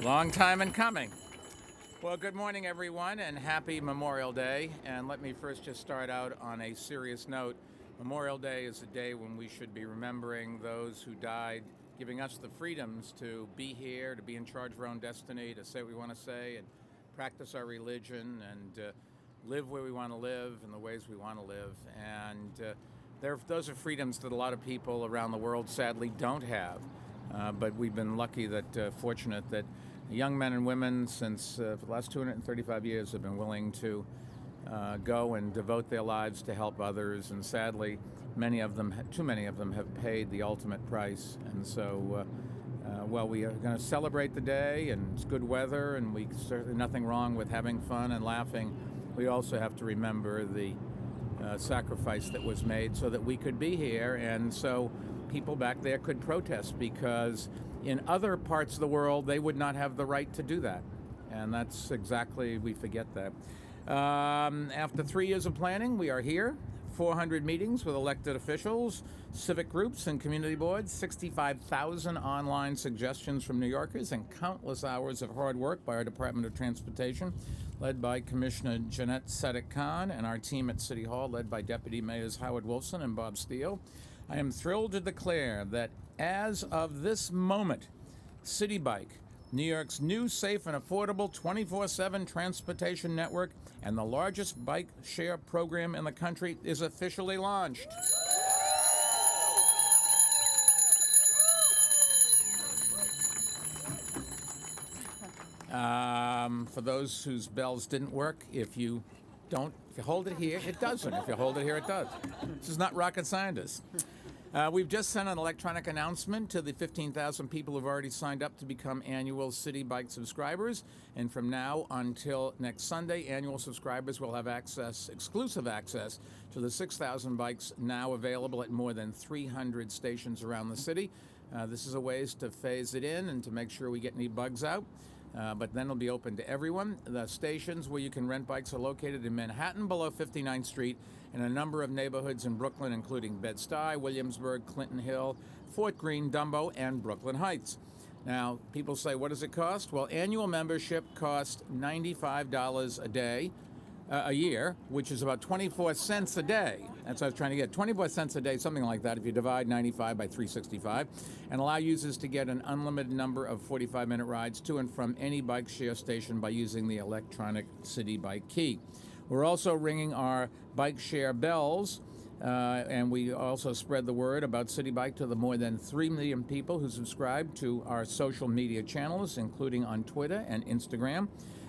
Long time in coming. Well, good morning, everyone, and happy Memorial Day. And let me first just start out on a serious note. Memorial Day is a day when we should be remembering those who died, giving us the freedoms to be here, to be in charge of our own destiny, to say what we want to say, and practice our religion, and live where we want to live in the ways we want to live. And those are freedoms that a lot of people around the world sadly don't have. But we've been lucky fortunate that young men and women since for the last 235 years have been willing to go and devote their lives to help others. And sadly, too many of them have paid the ultimate price. And so, while we are going to celebrate the day and it's good weather and we certainly nothing wrong with having fun and laughing, we also have to remember the sacrifice that was made so that we could be here. And so people back there could protest, because in other parts of the world they would not have the right to do that. And that's exactly, we forget that. After 3 years of planning, we are here. 400 meetings with elected officials, civic groups, and community boards, 65,000 online suggestions from New Yorkers, and countless hours of hard work by our Department of Transportation, led by Commissioner Jeanette Sedek-Khan, and our team at City Hall, led by Deputy Mayors Howard Wolfson and Bob Steele. I am thrilled to declare that as of this moment, Citi Bike, New York's new, safe, and affordable 24/7 transportation network and the largest bike share program in the country, is officially launched. For those whose bells didn't work, if you hold it here, it doesn't. If you hold it here, it does. This is not rocket scientists. We've just sent an electronic announcement to the 15,000 people who've already signed up to become annual Citi Bike subscribers. And from now until next Sunday, annual subscribers will have exclusive access to the 6,000 bikes now available at more than 300 stations around the city. This is a ways to phase it in and to make sure we get any bugs out. But then it'll be open to everyone. The stations where you can rent bikes are located in Manhattan below 59th Street and a number of neighborhoods in Brooklyn, including Bed-Stuy, Williamsburg, Clinton Hill, Fort Greene, Dumbo, and Brooklyn Heights. Now, people say, what does it cost? Well, annual membership costs $95 a year, which is about 24 cents a day. That's what I was trying to get. 24 cents a day, something like that, if you divide 95 by 365, and allow users to get an unlimited number of 45-minute rides to and from any bike share station by using the electronic Citi Bike key. We're also ringing our bike share bells, and we also spread the word about Citi Bike to the more than 3 million people who subscribe to our social media channels, including on Twitter and Instagram.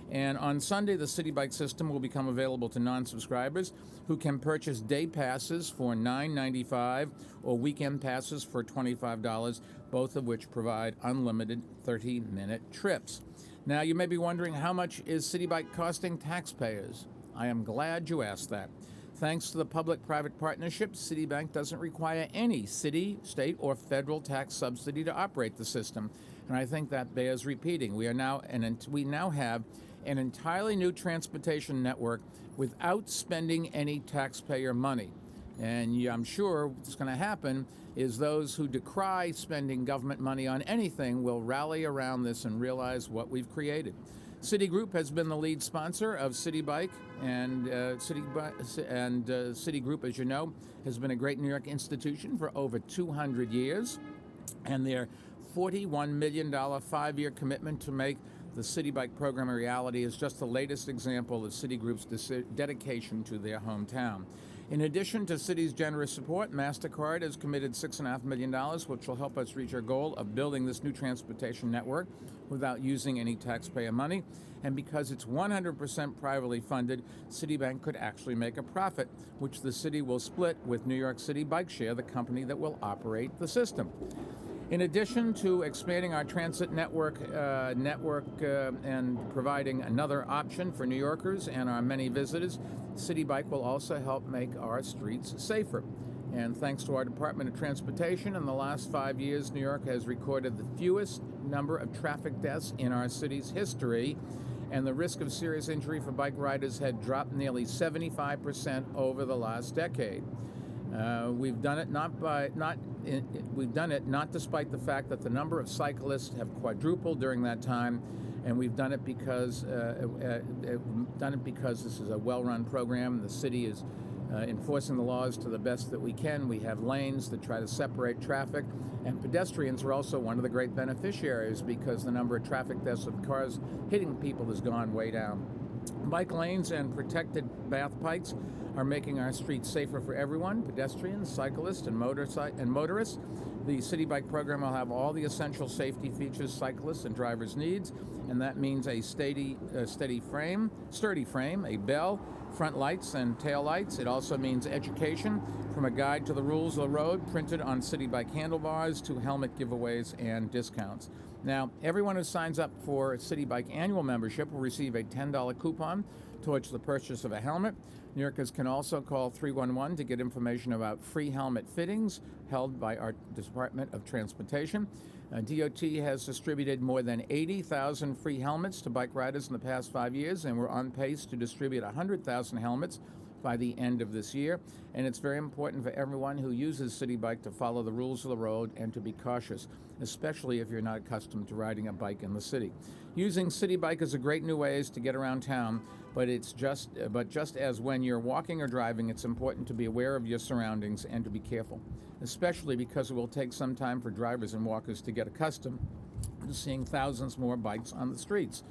And on Sunday, the Citi Bike system will become available to non-subscribers who can purchase day passes for $9.95 or weekend passes for $25, both of which provide unlimited 30-minute trips. Now, you may be wondering, how much is Citi Bike costing taxpayers? I am glad you asked that. Thanks to the public-private partnership, Citibank doesn't require any city, state, or federal tax subsidy to operate the system. And I think that bears repeating. We now have an entirely new transportation network without spending any taxpayer money. And I'm sure what's going to happen is those who decry spending government money on anything will rally around this and realize what we've created. Citigroup has been the lead sponsor of Citi Bike, and Citigroup, as you know, has been a great New York institution for over 200 years, and their $41 million 5-year commitment to make the Citi Bike program a reality is just the latest example of Citigroup's dedication to their hometown. In addition to Citi's generous support, MasterCard has committed $6.5 million, which will help us reach our goal of building this new transportation network without using any taxpayer money. And because it's 100% privately funded, Citibank could actually make a profit, which the city will split with New York City Bike Share, the company that will operate the system. In addition to expanding our transit network and providing another option for New Yorkers and our many visitors, Citi Bike will also help make our streets safer. And thanks to our Department of Transportation, in the last 5 years, New York has recorded the fewest number of traffic deaths in our city's history, and the risk of serious injury for bike riders had dropped nearly 75% over the last decade. We've done it not we've done it not despite the fact that the number of cyclists have quadrupled during that time, and we've done it because this is a well-run program. The city is enforcing the laws to the best that we can. We have lanes that try to separate traffic, and pedestrians are also one of the great beneficiaries because the number of traffic deaths of cars hitting people has gone way down. Bike lanes and protected bath pikes are making our streets safer for everyone, pedestrians, cyclists, and motorists. The Citi Bike program will have all the essential safety features cyclists and drivers needs, and that means a sturdy frame, a bell, front lights and tail lights. It also means education, from a guide to the rules of the road printed on Citi Bike handlebars to helmet giveaways and discounts. Now, everyone who signs up for Citi Bike annual membership will receive a $10 coupon towards the purchase of a helmet. New Yorkers can also call 311 to get information about free helmet fittings held by our Department of Transportation. DOT has distributed more than 80,000 free helmets to bike riders in the past 5 years, and we're on pace to distribute 100,000 helmets by the end of this year. And it's very important for everyone who uses Citi Bike to follow the rules of the road and to be cautious, especially if you're not accustomed to riding a bike in the city. Using Citi Bike is a great new ways to get around town, but just as when you're walking or driving, it's important to be aware of your surroundings and to be careful, especially because it will take some time for drivers and walkers to get accustomed to seeing thousands more bikes on the streets.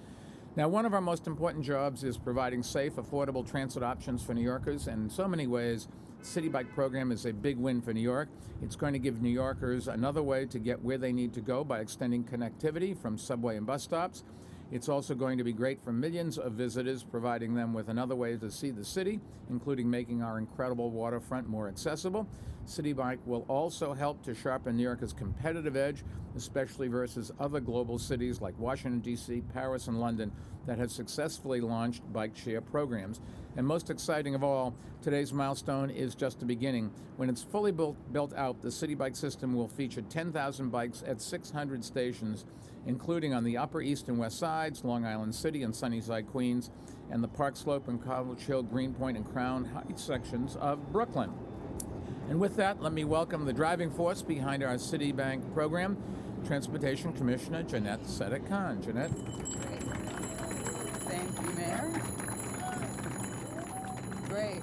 Now, one of our most important jobs is providing safe, affordable transit options for New Yorkers, and in so many ways, Citi Bike program is a big win for New York. It's going to give New Yorkers another way to get where they need to go by extending connectivity from subway and bus stops. It's also going to be great for millions of visitors, providing them with another way to see the city, including making our incredible waterfront more accessible. Citi Bike will also help to sharpen New York's competitive edge, especially versus other global cities like Washington, D.C., Paris, and London that have successfully launched bike share programs. And most exciting of all, today's milestone is just the beginning. When it's fully built out, the Citi Bike system will feature 10,000 bikes at 600 stations, including on the Upper East and West Sides, Long Island City and Sunnyside, Queens, and the Park Slope and College Hill, Greenpoint, and Crown Heights sections of Brooklyn. And with that, let me welcome the driving force behind our Citi Bike program, Transportation Commissioner Jeanette Sedek-Kahn. Jeanette. Thank you, Mayor. Great.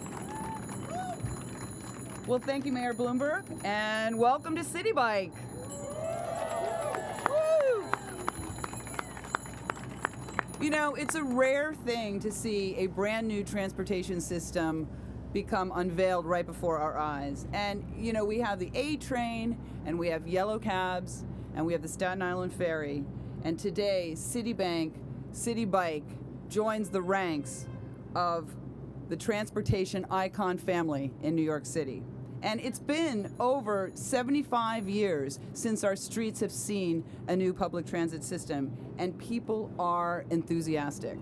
Well, thank you, Mayor Bloomberg, and welcome to Citi Bike. Woo! You know, it's a rare thing to see a brand new transportation system become unveiled right before our eyes. And, you know, we have the A train, and we have yellow cabs, and we have the Staten Island Ferry. And today, Citi Bike joins the ranks of the transportation icon family in New York City. And it's been over 75 years since our streets have seen a new public transit system, and people are enthusiastic.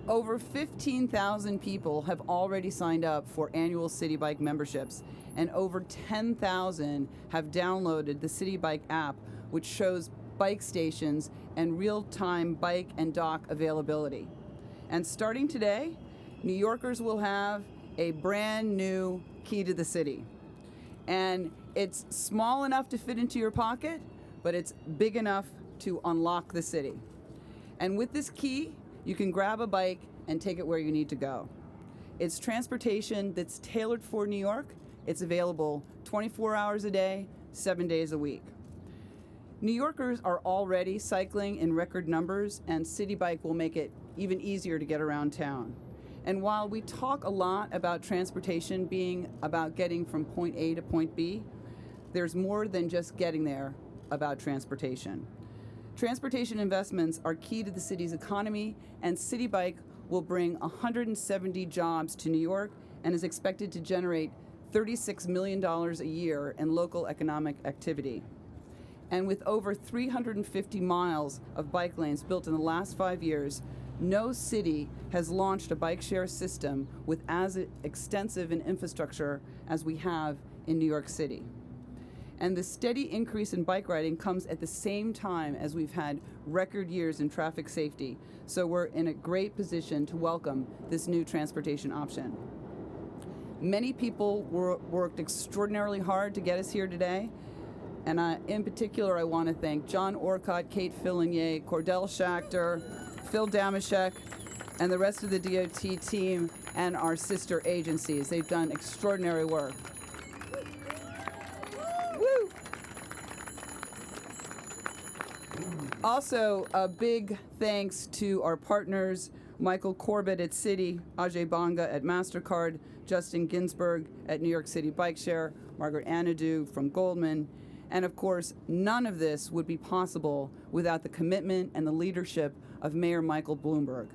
Over 15,000 people have already signed up for annual Citi Bike memberships, and over 10,000 have downloaded the Citi Bike app, which shows bike stations and real-time bike and dock availability. And starting today, New Yorkers will have a brand new key to the city. And it's small enough to fit into your pocket, but it's big enough to unlock the city. And with this key, you can grab a bike and take it where you need to go. It's transportation that's tailored for New York. It's available 24 hours a day, 7 days a week. New Yorkers are already cycling in record numbers, and Citi Bike will make it even easier to get around town. And while we talk a lot about transportation being about getting from point A to point B, there's more than just getting there about transportation. Transportation investments are key to the city's economy, and Citi Bike will bring 170 jobs to New York and is expected to generate $36 million a year in local economic activity. And with over 350 miles of bike lanes built in the last 5 years, no city has launched a bike share system with as extensive an infrastructure as we have in New York City. And the steady increase in bike riding comes at the same time as we've had record years in traffic safety. So we're in a great position to welcome this new transportation option. Many people worked extraordinarily hard to get us here today. And in particular, I want to thank John Orcott, Kate Fillinger, Cordell Schachter, Phil Damashek, and the rest of the DOT team and our sister agencies. They've done extraordinary work. Woo! Also, a big thanks to our partners, Michael Corbett at Citi, Ajay Banga at MasterCard, Justin Ginsburg at New York City Bike Share, Margaret Anadou from Goldman, and of course, none of this would be possible without the commitment and the leadership of Mayor Michael Bloomberg.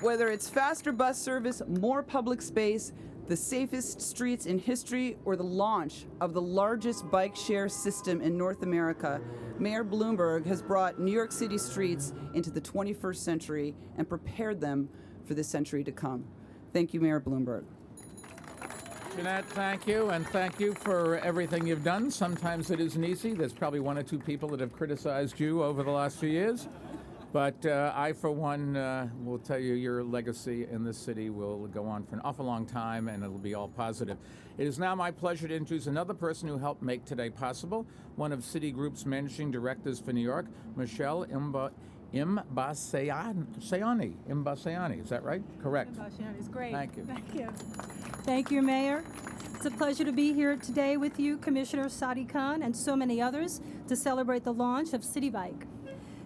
Whether it's faster bus service, more public space, the safest streets in history, or the launch of the largest bike share system in North America, Mayor Bloomberg has brought New York City streets into the 21st century and prepared them for the century to come. Thank you, Mayor Bloomberg. Jeanette, thank you, and thank you for everything you've done. Sometimes it isn't easy. There's probably one or two people that have criticized you over the last few years. But I, for one, will tell you your legacy in this city will go on for an awful long time, and it'll be all positive. It is now my pleasure to introduce another person who helped make today possible, one of Citigroup's managing directors for New York, Michelle Imbasayani. Is that right? Correct. Imbasayani is great. Thank you. Thank you. Thank you, Mayor. It's a pleasure to be here today with you, Commissioner Sadi Khan, and so many others to celebrate the launch of Citi Bike.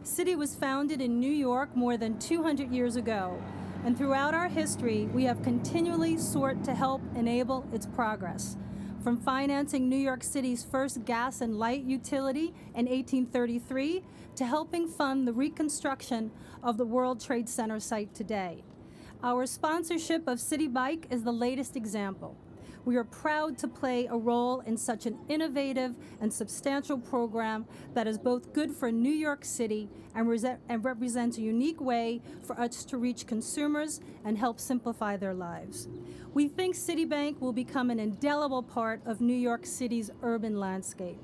Citi was founded in New York more than 200 years ago, and throughout our history, we have continually sought to help enable its progress. From financing New York City's first gas and light utility in 1833 to helping fund the reconstruction of the World Trade Center site today. Our sponsorship of Citi Bike is the latest example. We are proud to play a role in such an innovative and substantial program that is both good for New York City and represents a unique way for us to reach consumers and help simplify their lives. We think Citibank will become an indelible part of New York City's urban landscape.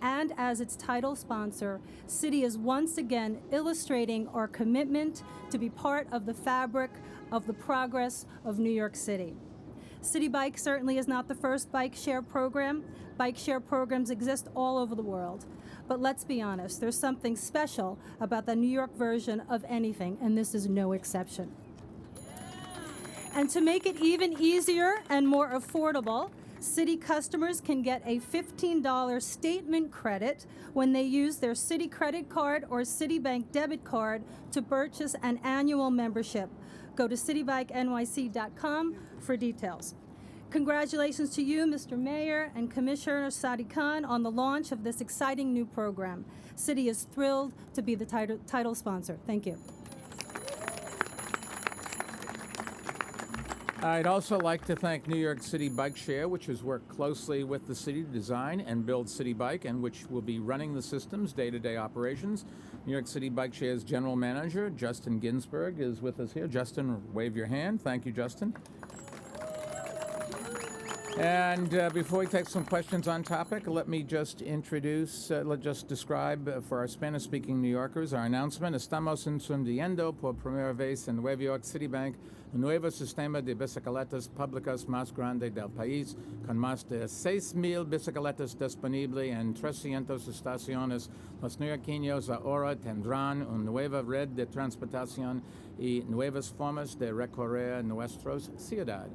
And as its title sponsor, Citi is once again illustrating our commitment to be part of the fabric of the progress of New York City. Citi Bike certainly is not the first bike share program. Bike share programs exist all over the world. But let's be honest, there's something special about the New York version of anything, and this is no exception. And to make it even easier and more affordable, Citi customers can get a $15 statement credit when they use their Citi credit card or Citibank debit card to purchase an annual membership. Go to citibikenyc.com for details. Congratulations to you, Mr. Mayor and Commissioner Sadi Khan, on the launch of this exciting new program. Citi is thrilled to be the title sponsor. Thank you. I'd also like to thank New York City Bike Share, which has worked closely with the city to design and build Citi Bike, and which will be running the system's day-to-day operations. New York City Bike Share's general manager, Justin Ginsburg, is with us here. Justin, wave your hand. Thank you, Justin. And before we take some questions on topic, let me just describe for our Spanish-speaking New Yorkers our announcement. Estamos incendiando por primera vez en Nueva York Citibank un nuevo sistema de bicicletas públicas más grande del país, con más de 6,000 bicicletas disponibles en 300 estaciones. Los neoyorquinos ahora tendrán una nueva red de transportación y nuevas formas de recorrer nuestra ciudad.